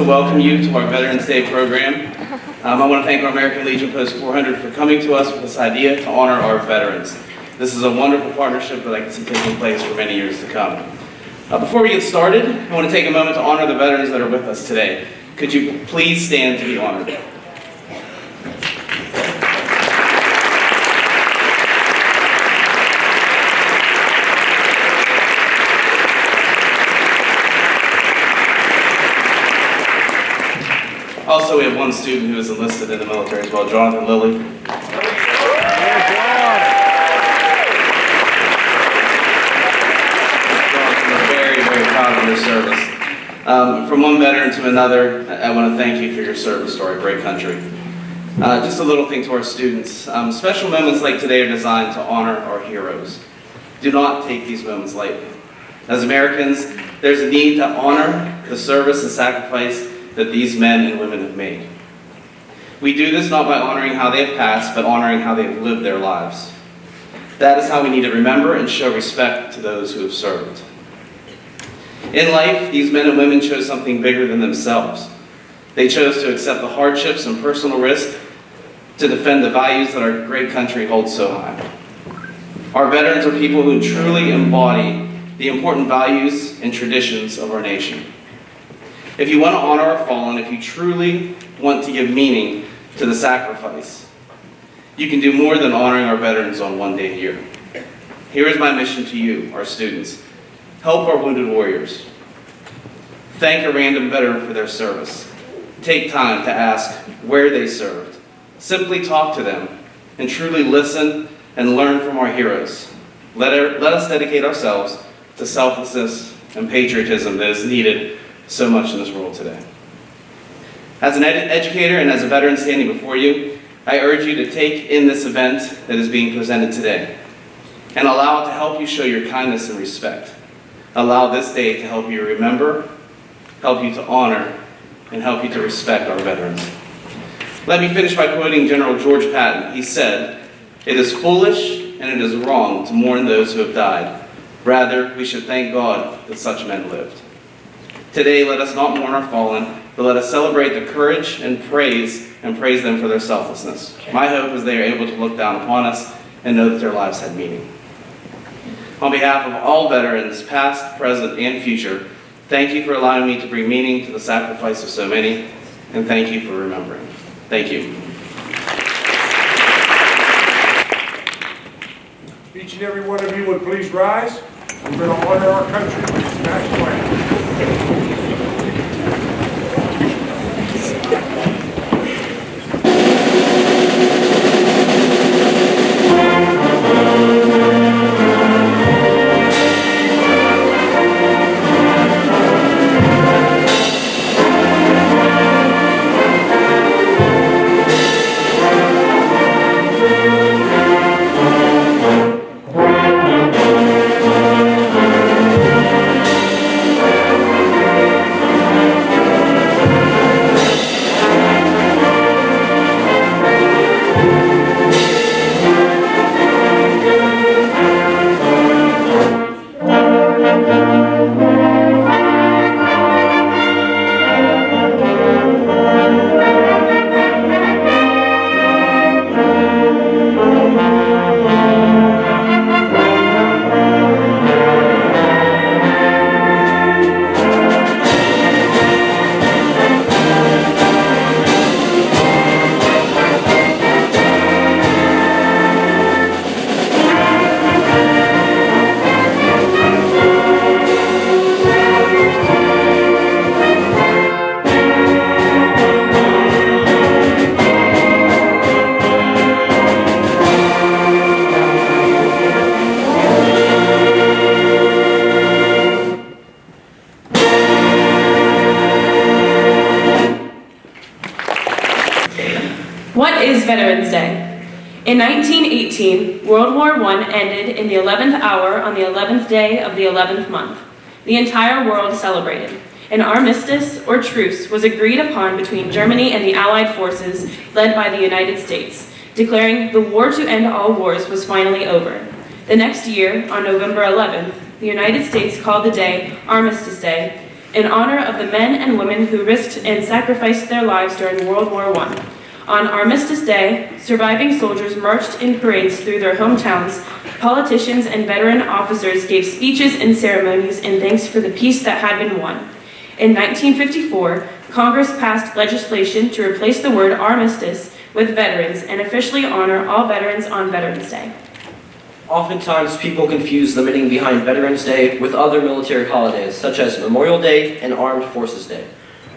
to welcome you to our Veterans Day program. I want to thank our American Legion Post 400 for coming to us with this idea to honor our veterans. This is a wonderful partnership that I can see taking place for many years to come. Before we get started, I want to take a moment to honor the veterans that are with us today. Could you please stand to be honored? Also, we have one student who is enlisted in the military as well, Jonathan Lilly. Very proud of your service. From one veteran to another, I want to thank you for your service to our great country. Just a little thing to our students. Special moments like today are designed to honor our heroes. Do not take these moments lightly. As Americans, there's a need to honor the service and sacrifice that these men and women have made. We do this not by honoring how they have passed, but honoring how they have lived their lives. That is how we need to remember and show respect to those who have served. In life, these men and women chose something bigger than themselves. They chose to accept the hardships and personal risk to defend the values that our great country holds so high. Our veterans are people who truly embody the important values and traditions of our nation. If you want to honor our fallen, if you truly want to give meaning to the sacrifice, you can do more than honoring our veterans on one day a year. Here is my mission to you, our students. Help our wounded warriors. Thank a random veteran for their service. Take time to ask where they served. Simply talk to them and truly listen and learn from our heroes. Let us dedicate ourselves to selflessness and patriotism that is needed so much in this world today. As an educator and as a veteran standing before you, I urge you to take in this event that is being presented today and allow it to help you show your kindness and respect. Allow this day to help you remember, help you to honor, and help you to respect our veterans. Let me finish by quoting General George Patton. He said, "It is foolish and it is wrong to mourn those who have died. Rather, we should thank God that such men lived." Today, let us not mourn our fallen, but let us celebrate the courage and praise them for their selflessness. My hope is they are able to look down upon us and know that their lives had meaning. On behalf of all veterans, past, present, and future, thank you for allowing me to bring meaning to the sacrifice of so many, and thank you for remembering. Thank you. Each and every one of you would please rise. We're going to honor our country with this national anthem. What is Veterans Day? In 1918, World War I ended in the 11th hour on the 11th day of the 11th month. The entire world celebrated. An armistice or truce was agreed upon between Germany and the Allied forces led by the United States, declaring the war to end all wars was finally over. The next year, on November 11th, the United States called the day Armistice Day in honor of the men and women who risked and sacrificed their lives during World War I. On Armistice Day, surviving soldiers marched in parades through their hometowns. Politicians and veteran officers gave speeches and ceremonies in thanks for the peace that had been won. In 1954, Congress passed legislation to replace the word armistice with veterans and officially honor all veterans on Veterans Day. Oftentimes, people confuse the meaning behind Veterans Day with other military holidays, such as Memorial Day and Armed Forces Day.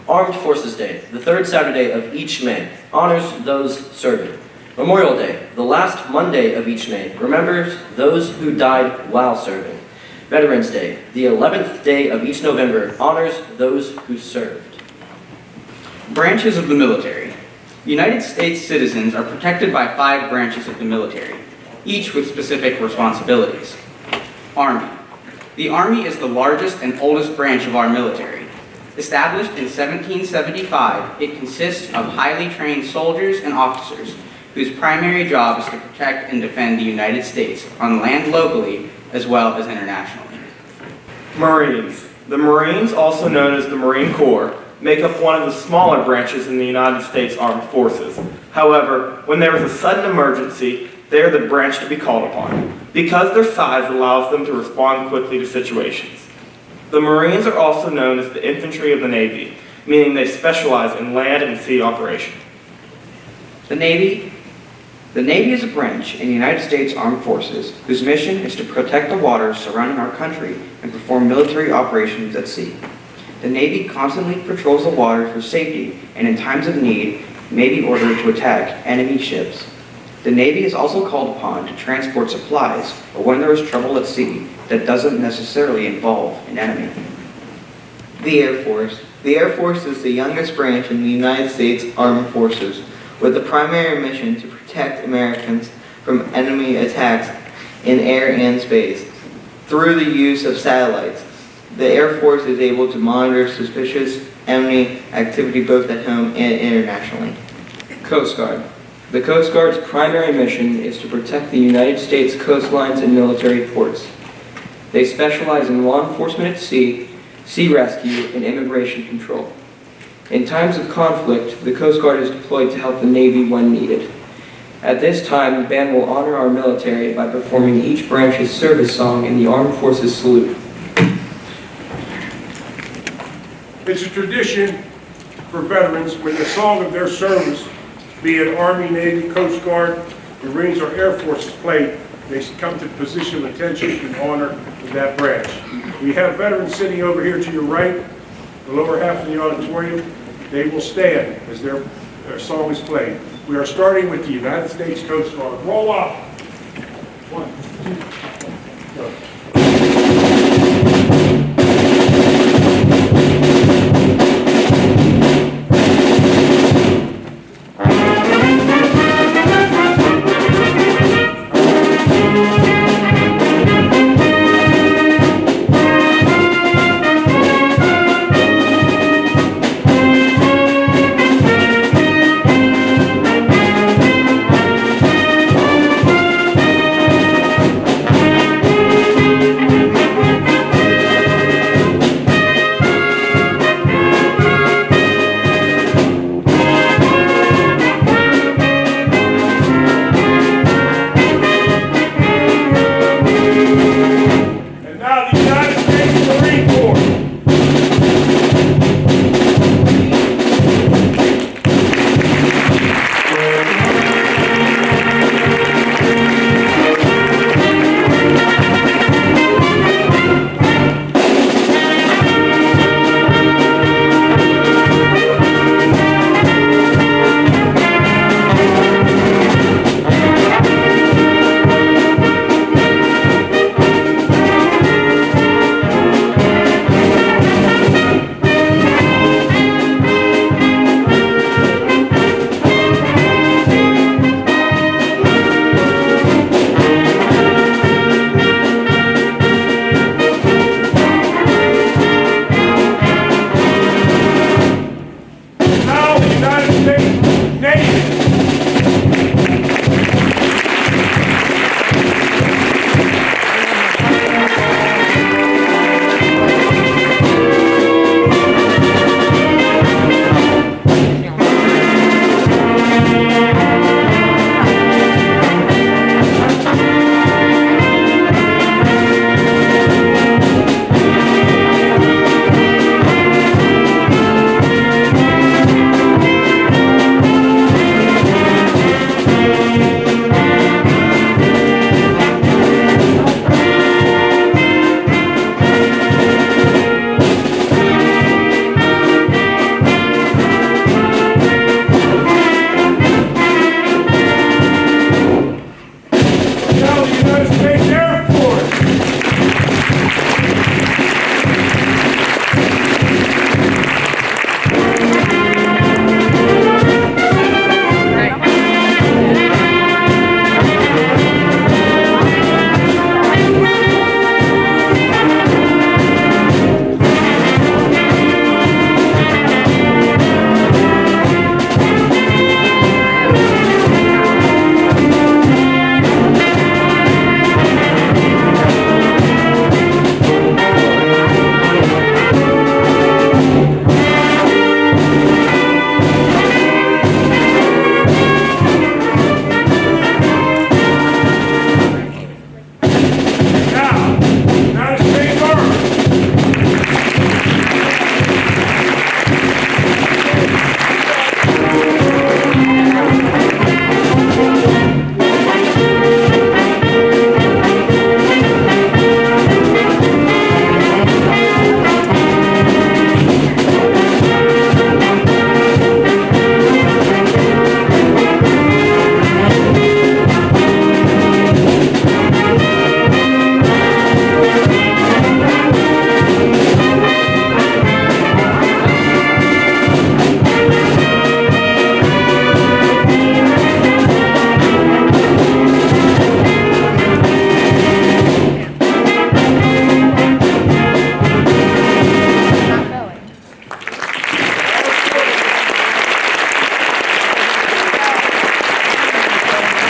Armed Forces Day, the third Saturday of each May, honors those serving. Memorial Day, the last Monday of each May, remembers those who died while serving. Veterans Day, the 11th day of each November, honors those who served. Branches of the military. United States citizens are protected by 5 branches of the military, each with specific responsibilities. Army. The Army is the largest and oldest branch of our military. Established in 1775, it consists of highly trained soldiers and officers whose primary job is to protect and defend the United States on land locally as well as internationally. Marines. The Marines, also known as the Marine Corps, make up one of the smaller branches in the United States Armed Forces. However, when there is a sudden emergency, they are the branch to be called upon, because their size allows them to respond quickly to situations. The Marines are also known as the infantry of the Navy, meaning they specialize in land and sea operations. The Navy is a branch in the United States Armed Forces whose mission is to protect the waters surrounding our country and perform military operations at sea. The Navy constantly patrols the water for safety and in times of need may be ordered to attack enemy ships. The Navy is also called upon to transport supplies or when there is trouble at sea that doesn't necessarily involve an enemy. The Air Force. The Air Force is the youngest branch in the United States Armed Forces, with the primary mission to protect Americans from enemy attacks in air and space. Through the use of satellites, the Air Force is able to monitor suspicious enemy activity both at home and internationally. Coast Guard. The Coast Guard's primary mission is to protect the United States coastlines and military ports. They specialize in law enforcement at sea, sea rescue, and immigration control. In times of conflict, the Coast Guard is deployed to help the Navy when needed. At this time, the band will honor our military by performing each branch's service song in the Armed Forces Salute. It's a tradition for veterans when the song of their service, be it Army, Navy, Coast Guard, Marines, or Air Force is played, they come to the position of attention in honor of that branch. We have veterans sitting over here to your right, the lower half of the auditorium. They will stand as their song is played. We are starting with the United States Coast Guard. Roll up. 1, 2, go.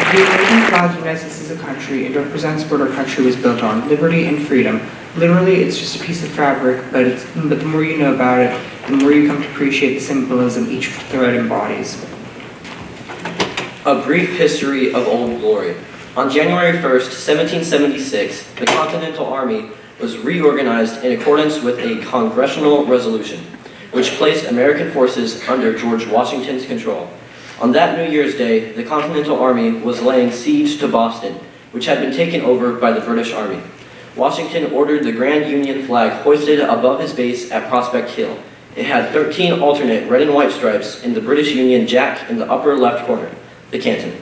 The American flag unites us as a country and represents what our country was built on, liberty and freedom. Literally, it's just a piece of fabric, but the more you know about it, the more you come to appreciate the symbolism each thread embodies. A brief history of Old Glory. On January 1st, 1776, the Continental Army was reorganized in accordance with a congressional resolution, which placed American forces under George Washington's control. On that New Year's Day, the Continental Army was laying siege to Boston, which had been taken over by the British Army. Washington ordered the Grand Union flag hoisted above his base at Prospect Hill. It had 13 alternate red and white stripes in the British Union Jack in the upper left corner, the canton.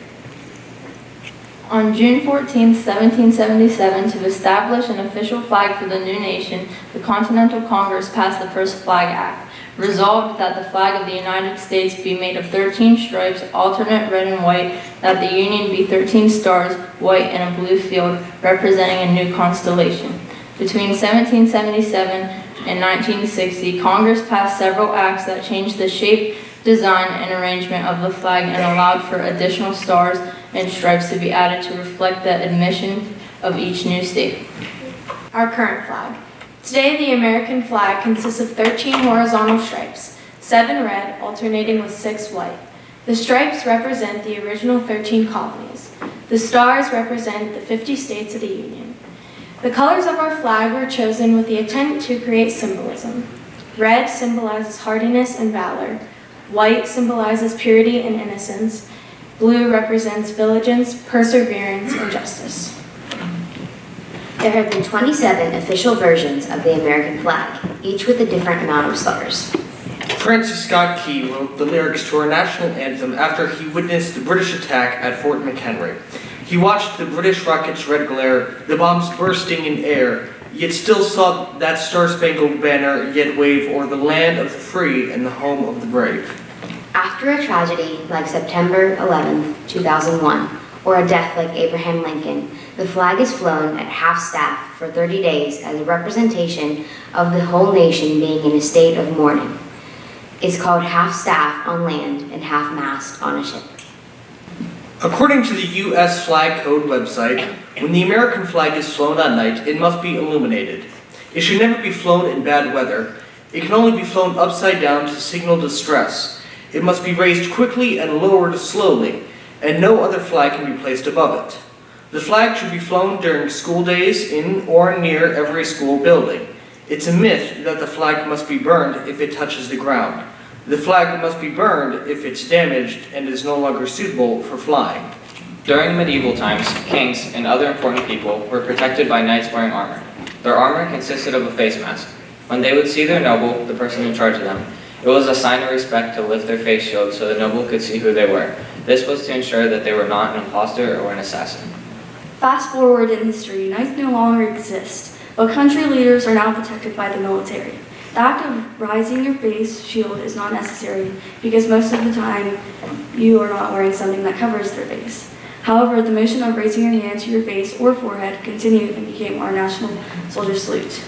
On June 14, 1777, to establish an official flag for the new nation, the Continental Congress passed the first Flag Act. Resolved that the flag of the United States be made of 13 stripes, alternate red and white, that the Union be 13 stars, white and a blue field, representing a new constellation. Between 1777 and 1960, Congress passed several acts that changed the shape, design, and arrangement of the flag and allowed for additional stars and stripes to be added to reflect the admission of each new state. Our current flag. Today, the American flag consists of 13 horizontal stripes, 7 red alternating with 6 white. The stripes represent the original 13 colonies. The stars represent the 50 states of the Union. The colors of our flag were chosen with the intent to create symbolism. Red symbolizes hardiness and valor. White symbolizes purity and innocence. Blue represents diligence, perseverance, and justice. There have been 27 official versions of the American flag, each with a different amount of stars. Francis Scott Key wrote the lyrics to our national anthem after he witnessed the British attack at Fort McHenry. He watched the British rockets' red glare, the bombs bursting in air, yet still saw that star-spangled banner yet wave o'er the land of the free and the home of the brave. After a tragedy like September 11, 2001, or a death like Abraham Lincoln, the flag is flown at half-staff for 30 days as a representation of the whole nation being in a state of mourning. It's called half-staff on land and half-mast on a ship. According to the U.S. Flag Code website, when the American flag is flown at night, it must be illuminated. It should never be flown in bad weather. It can only be flown upside down to signal distress. It must be raised quickly and lowered slowly, and no other flag can be placed above it. The flag should be flown during school days in or near every school building. It's a myth that the flag must be burned if it touches the ground. The flag must be burned if it's damaged and is no longer suitable for flying. During medieval times, kings and other important people were protected by knights wearing armor. Their armor consisted of a face mask. When they would see their noble, the person in charge of them, it was a sign of respect to lift their face shield so the noble could see who they were. This was to ensure that they were not an impostor or an assassin. Fast forward in history, knights no longer exist, but country leaders are now protected by the military. The act of raising your face shield is not necessary because most of the time you are not wearing something that covers their face. However, the motion of raising your hand to your face or forehead continued and became our national soldier salute.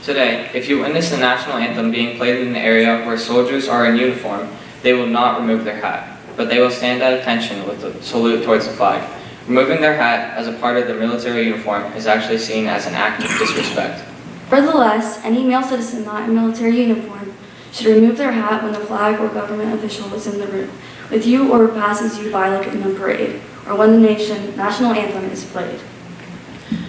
Today, if you witness the national anthem being played in an area where soldiers are in uniform, they will not remove their hat, but they will stand at attention with a salute towards the flag. Removing their hat as a part of the military uniform is actually seen as an act of disrespect. Nevertheless, any male citizen not in military uniform should remove their hat when the flag or government official is in the room with you or passes you by like in a parade, or when the national anthem is played.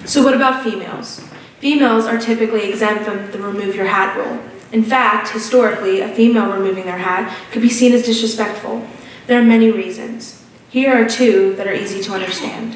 So what about females? Females are typically exempt from the remove your hat rule. In fact, historically, a female removing their hat could be seen as disrespectful. There are many reasons. Here are 2 that are easy to understand.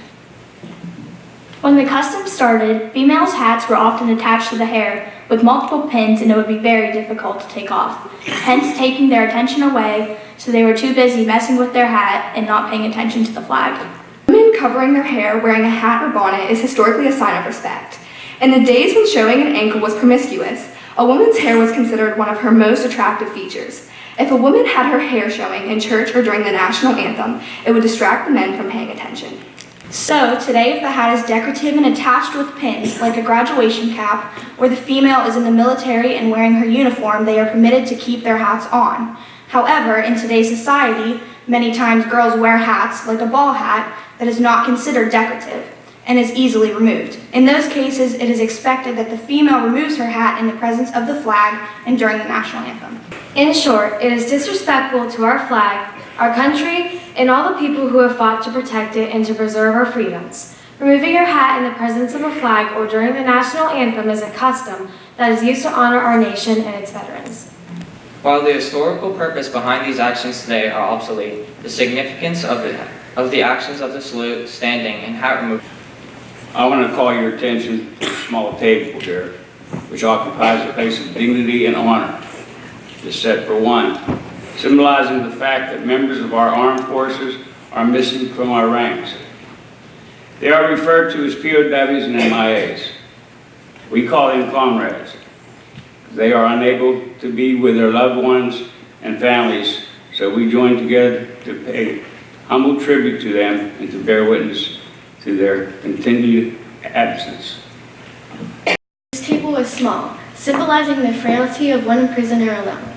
When the custom started, females' hats were often attached to the hair with multiple pins, and it would be very difficult to take off, hence taking their attention away, so they were too busy messing with their hat and not paying attention to the flag. Women covering their hair wearing a hat or bonnet is historically a sign of respect. In the days when showing an ankle was promiscuous, a woman's hair was considered one of her most attractive features. If a woman had her hair showing in church or during the national anthem, it would distract the men from paying attention. So today, if the hat is decorative and attached with pins, like a graduation cap, or the female is in the military and wearing her uniform, they are permitted to keep their hats on. However, in today's society, Many times girls wear hats, like a ball hat, that is not considered decorative and is easily removed. In those cases, it is expected that the female removes her hat in the presence of the flag and during the national anthem. In short, it is disrespectful to our flag, our country, and all the people who have fought to protect it and to preserve our freedoms. Removing your hat in the presence of a flag or during the national anthem is a custom that is used to honor our nation and its veterans. While the historical purpose behind these actions today are obsolete, the significance of the actions of the salute, standing, and hat removal. I want to call your attention to the small table here, which occupies a place of dignity and honor. It is set for one, symbolizing the fact that members of our armed forces are missing from our ranks. They are referred to as POWs and MIAs. We call them comrades. They are unable to be with their loved ones and families, so we join together to pay humble tribute to them and to bear witness to their continued absence. This table is small, symbolizing the frailty of one prisoner alone.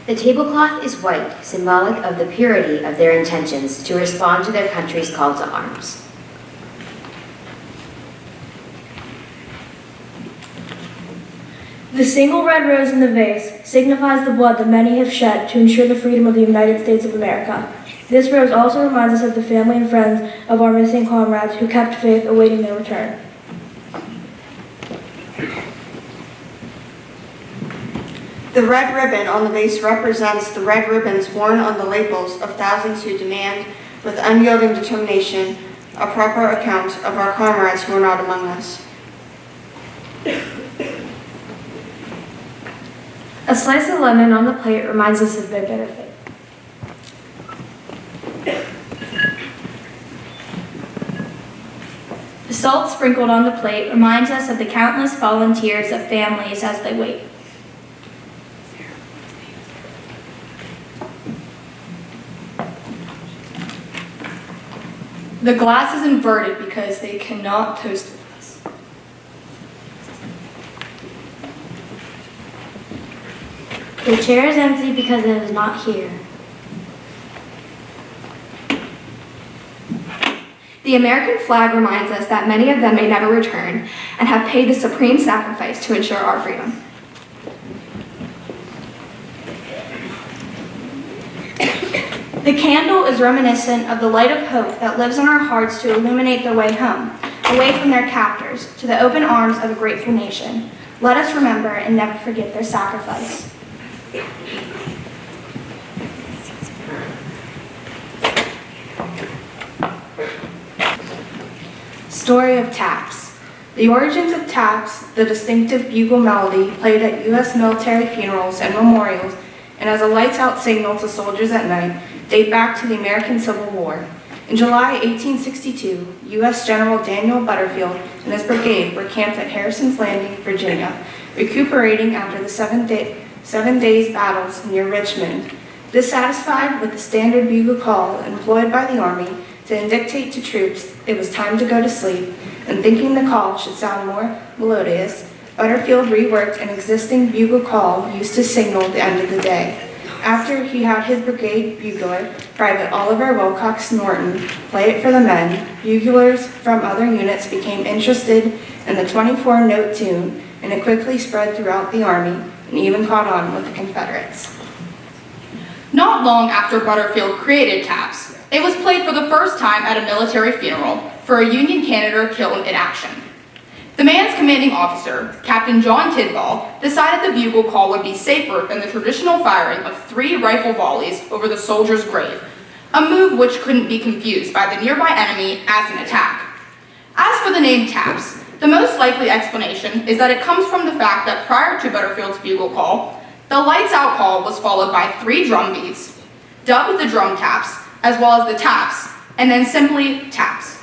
The tablecloth is white, symbolic of the purity of their intentions to respond to their country's call to arms. The single red rose in the vase signifies the blood that many have shed to ensure the freedom of the United States of America. This rose also reminds us of the family and friends of our missing comrades who kept faith awaiting their return. The red ribbon on the vase represents the red ribbons worn on the labels of thousands who demand, with unyielding determination, a proper account of our comrades who are not among us. A slice of lemon on the plate reminds us of their benefit. The salt sprinkled on the plate reminds us of the countless volunteers of families as they wait. The glass is inverted because they cannot toast with us. The chair is empty because it is not here. The American flag reminds us that many of them may never return and have paid the supreme sacrifice to ensure our freedom. The candle is reminiscent of the light of hope that lives in our hearts to illuminate their way home, away from their captors, to the open arms of a grateful nation. Let us remember and never forget their sacrifice. Story of taps. The origins of taps, the distinctive bugle melody played at U.S. military funerals and memorials, and as a lights-out signal to soldiers at night, date back to the American Civil War. In July 1862, U.S. General Daniel Butterfield and his brigade were camped at Harrison's Landing, Virginia, recuperating after the 7 days battles near Richmond. Dissatisfied with the standard bugle call employed by the Army to dictate to troops it was time to go to sleep, and thinking the call should sound more melodious, Butterfield reworked an existing bugle call used to signal the end of the day. After he had his brigade bugler, Private Oliver Wilcox Norton, play it for the men, buglers from other units became interested in the 24-note tune, and it quickly spread throughout the Army and even caught on with the Confederates. Not long after Butterfield created taps, it was played for the first time at a military funeral for a Union Canada killed in action. The man's commanding officer, Captain John Tidball, decided the bugle call would be safer than the traditional firing of 3 rifle volleys over the soldier's grave, a move which couldn't be confused by the nearby enemy as an attack. As for the name taps, the most likely explanation is that it comes from the fact that prior to Butterfield's bugle call, the lights out call was followed by 3 drum beats, dubbed the drum taps, as well as the taps, and then simply taps.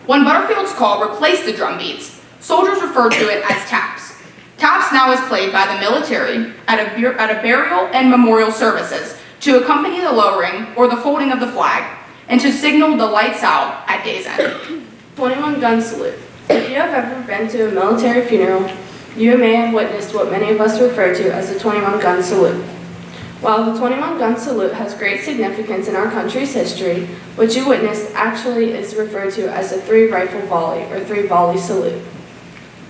When Butterfield's call replaced the drum beats, soldiers referred to it as taps. Taps now is played by the military at a burial and memorial services to accompany the lowering or the folding of the flag and to signal the lights out at day's end. 21 gun salute. If you have ever been to a military funeral, You may have witnessed what many of us refer to as the 21-gun salute. While the 21-gun salute has great significance in our country's history, what you witnessed actually is referred to as the 3-rifle volley or 3-volley salute.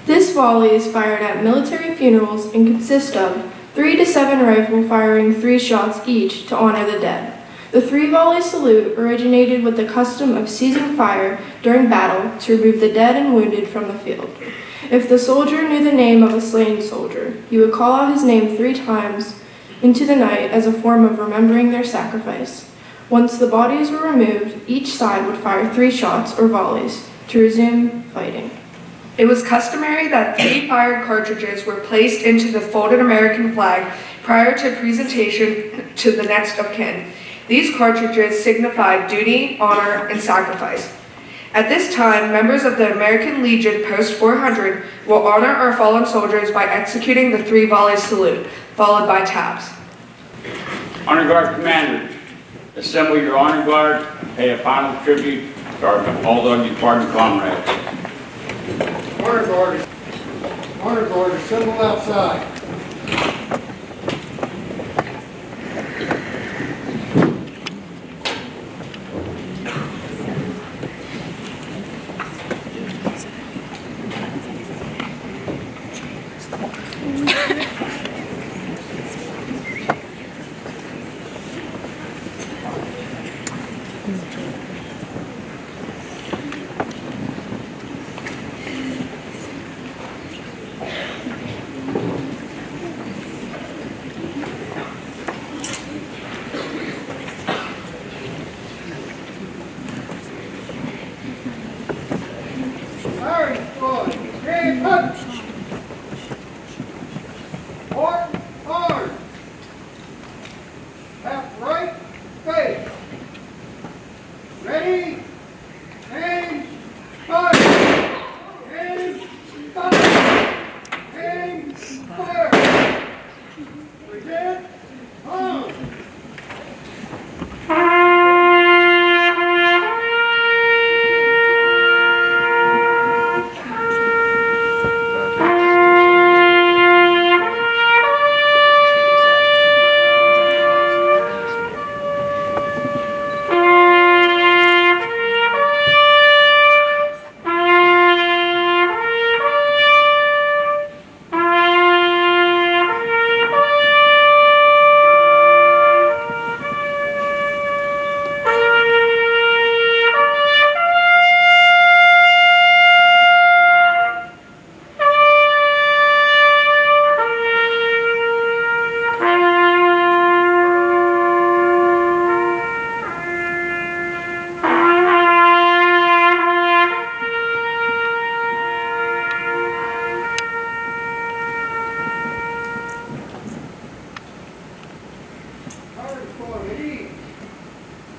This volley is fired at military funerals and consists of 3 to 7 rifle firing 3 shots each to honor the dead. The 3-volley salute originated with the custom of seizing fire during battle to remove the dead and wounded from the field. If the soldier knew the name of a slain soldier, he would call out his name 3 times into the night as a form of remembering their sacrifice. Once the bodies were removed, each side would fire 3 shots or volleys to resume fighting. It was customary that 3 fired cartridges were placed into the folded American flag prior to presentation to the next of kin. These cartridges signified duty, honor, and sacrifice. At this time, members of the American Legion Post 400 will honor our fallen soldiers by executing the 3-volley salute, followed by taps. Honor Guard commanders, assemble your honor guard and pay a final tribute to all our departed comrades. Honor Guard, assemble outside. Firing squad, stand up. Mark hard. Left, right, face. Ready, aim, fire. Aim, fire. Aim, fire. Present, home.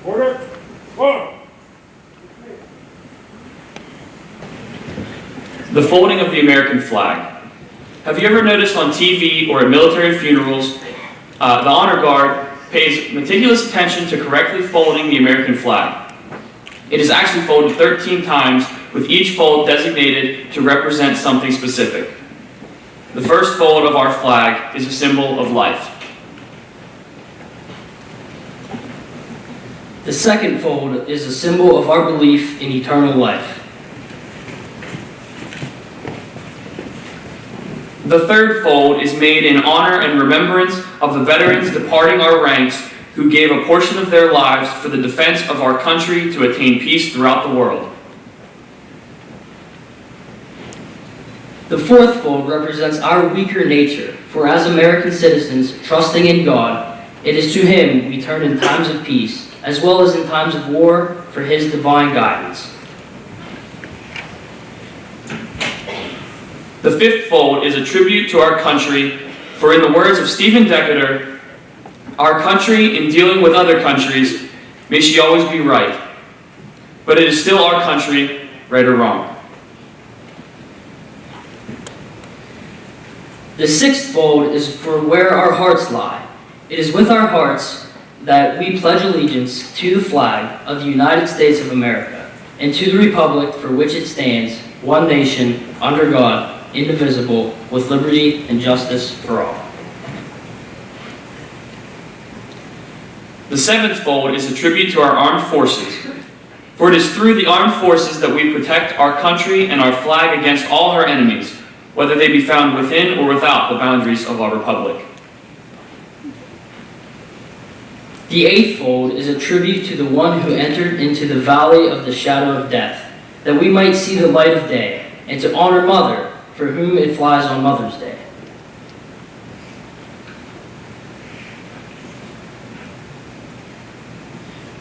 Order. One. The folding of the American flag. Have you ever noticed on TV or at military funerals, the honor guard pays meticulous attention to correctly folding the American flag? It is actually folded 13 times, with each fold designated to represent something specific. The first fold of our flag is a symbol of life. The second fold is a symbol of our belief in eternal life. The third fold is made in honor and remembrance of the veterans departing our ranks who gave a portion of their lives for the defense of our country to attain peace throughout the world. The fourth fold represents our weaker nature, for as American citizens trusting in God, it is to Him we turn in times of peace, as well as in times of war, for His divine guidance. The fifth fold is a tribute to our country, for in the words of Stephen Decatur, our country, in dealing with other countries, may she always be right, but it is still our country, right or wrong. The sixth fold is for where our hearts lie. It is with our hearts that we pledge allegiance to the flag of the United States of America and to the republic for which it stands, one nation, under God, indivisible, with liberty and justice for all. The seventh fold is a tribute to our armed forces. For it is through the armed forces that we protect our country and our flag against all our enemies, whether they be found within or without the boundaries of our republic. The eighth fold is a tribute to the one who entered into the valley of the shadow of death, that we might see the light of day, and to honor Mother, for whom it flies on Mother's Day.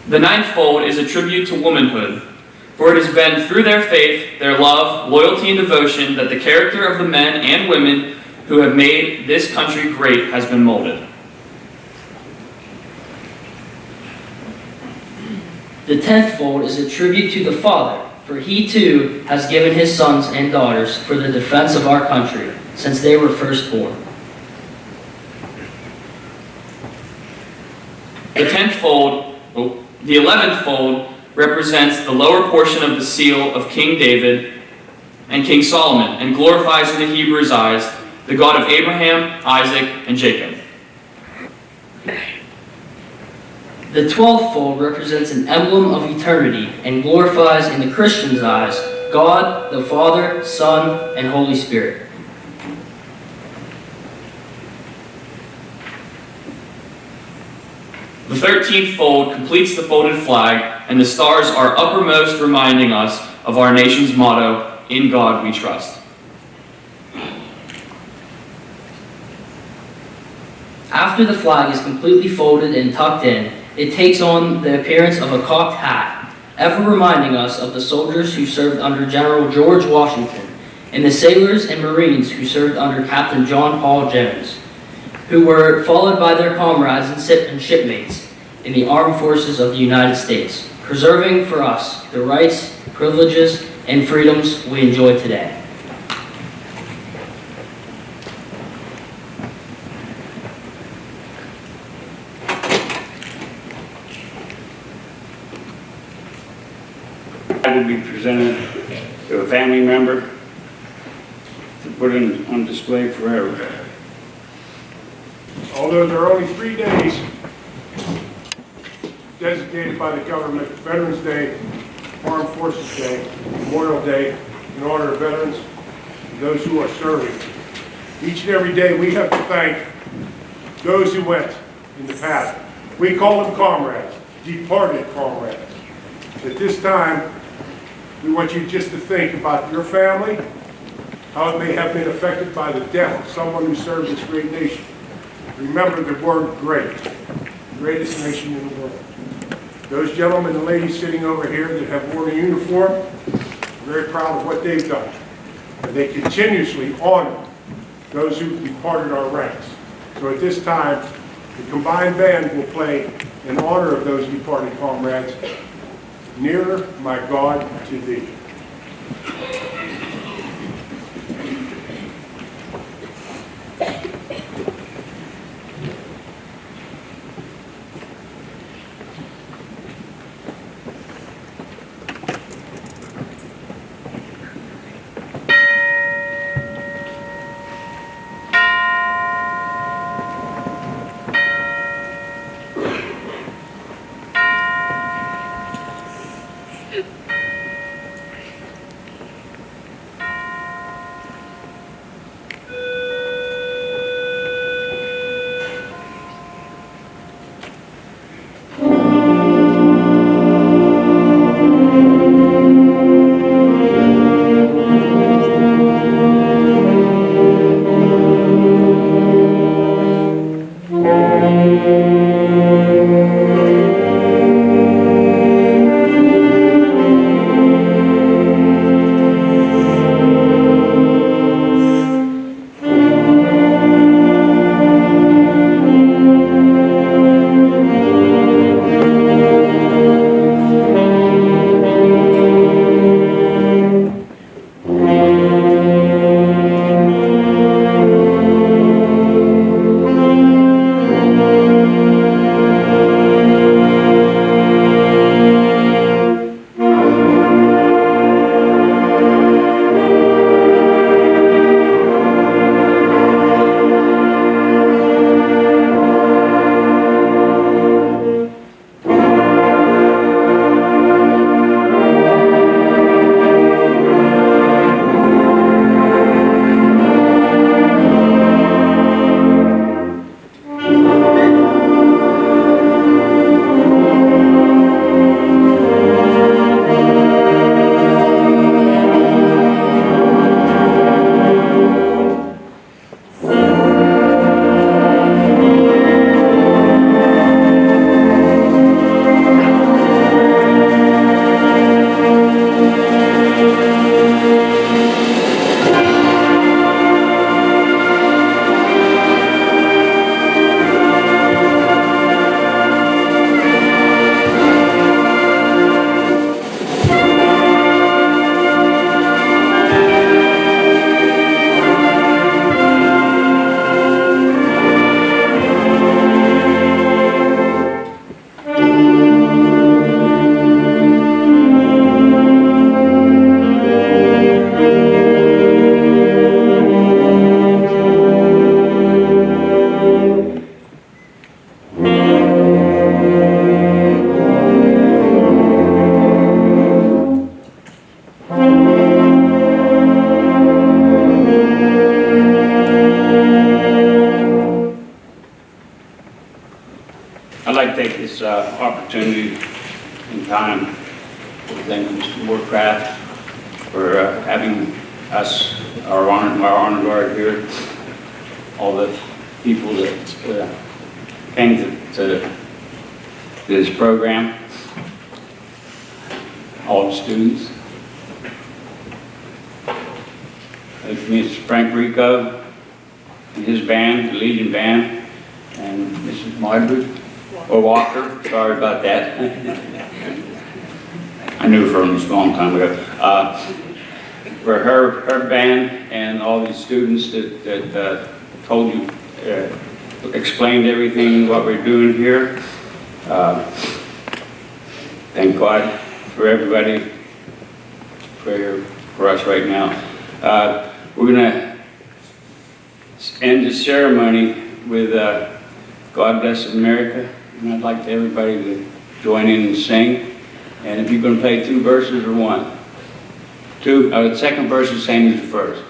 The ninth fold is a tribute to womanhood, for it has been through their faith, their love, loyalty, and devotion that the character of the men and women who have made this country great has been molded. The 10th fold is a tribute to the Father, for he too has given his sons and daughters for the defense of our country, since they were first born. The 11th fold represents the lower portion of the seal of King David and King Solomon, and glorifies in the Hebrew's eyes the God of Abraham, Isaac, and Jacob. The 12th fold represents an emblem of eternity and glorifies in the Christian's eyes God, the Father, Son, and Holy Spirit. The 13th fold completes the folded flag, and the stars are uppermost, reminding us of our nation's motto, "In God we trust." After the flag is completely folded and tucked in, it takes on the appearance of a cocked hat, ever reminding us of the soldiers who served under General George Washington, and the sailors and Marines who served under Captain John Paul Jones, who were followed by their comrades and shipmates in the armed forces of the United States, preserving for us the rights, privileges, and freedoms we enjoy today. I will be presented to a family member to put on display forever. Although there are only 3 days designated by the government, Veterans Day, Armed Forces Day, Memorial Day, in honor of veterans and those who are serving. Each and every day we have to thank those who went in the past. We call them comrades, departed comrades. At this time, we want you just to think about your family, how it may have been affected by the death of someone who served this great nation. Remember the word great, greatest nation in the world. Those gentlemen and ladies sitting over here that have worn a uniform, I'm very proud of what they've done. And they continuously honor those who departed our ranks. So at this time, the combined band will play in honor of those departed comrades, "Nearer, My God, to Thee." this opportunity and time. Thank Mr. Warcraft for having us, our honor guard here, all the people that came to this program, all the students. Mr. Frank Rico and his band, the Legion Band, and Mrs. Margaret or Walker, sorry about that. I knew her from a long time ago. For her band and all these students that told you, explained everything, what we're doing here. Thank God for everybody, for us right now. We're going to end the ceremony with God Bless America, and I'd like everybody to join in and sing. And if you're going to play two verses or one? Two, the second verse is the same as the first.